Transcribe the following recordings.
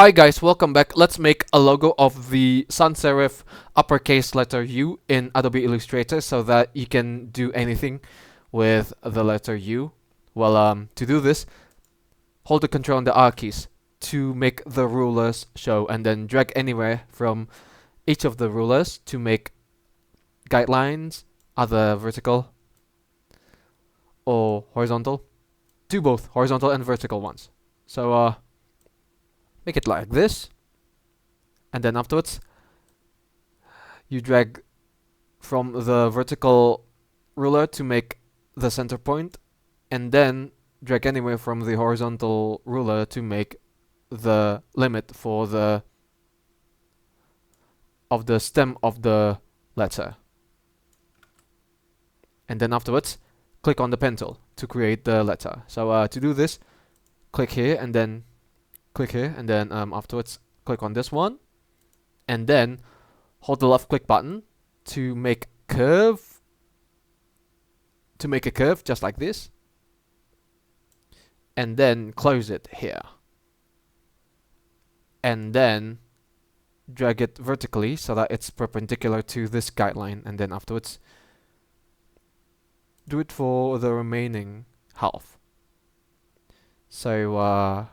Hi guys, welcome back. Let's make a logo of the sans serif uppercase letter U in Adobe Illustrator so that you can do anything with the letter U. Well, to do this, hold the Control and the R keys to make the rulers show, and then drag anywhere from each of the rulers to make guidelines, either vertical or horizontal. Do both horizontal and vertical ones. So make it like this, and then afterwards you drag from the vertical ruler to make the center point, and then drag anywhere from the horizontal ruler to make the limit for the stem of the letter. And then afterwards click on the pen tool to create the letter. So to do this, click here and then click here, and then afterwards click on this one, and then hold the left click button to make a curve just like this, and then close it here, and then drag it vertically so that it's perpendicular to this guideline, and then afterwards do it for the remaining half. So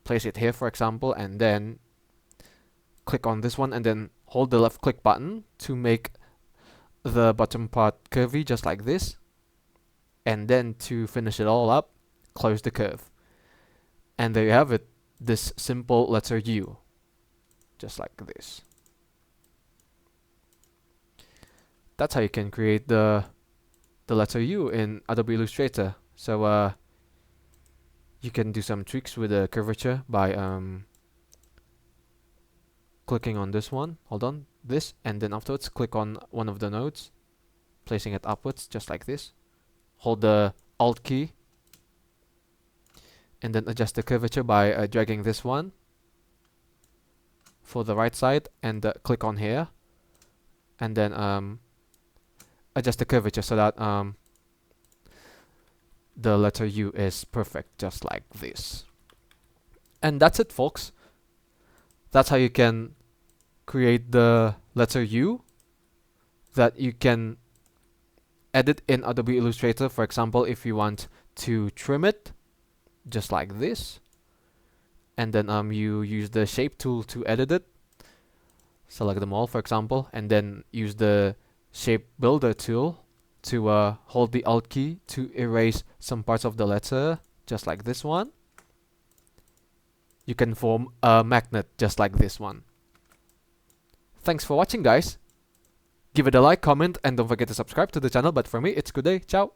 place it here, for example, and then click on this one, and then hold the left click button to make the bottom part curvy just like this, and then to finish it all up, close the curve, and there you have it, this simple letter U, just like this. That's how you can create the letter U in Adobe Illustrator. So you can do some tricks with the curvature by clicking on this one, this, and then afterwards click on one of the nodes, placing it upwards just like this. Hold the Alt key, and then adjust the curvature by dragging this one for the right side, and click on here, and then adjust the curvature so that the letter U is perfect, just like this. And that's it, folks. That's how you can create the letter U that you can edit in Adobe Illustrator. For example, if you want to trim it, just like this, and then you use the shape tool to edit it. Select them all, for example, and then use the shape builder tool to hold the Alt key to erase some parts of the letter, just like this one. You can form a magnet just like this one. Thanks for watching, guys. Give it a like, comment, and don't forget to subscribe to the channel. But for me, it's good day. Ciao.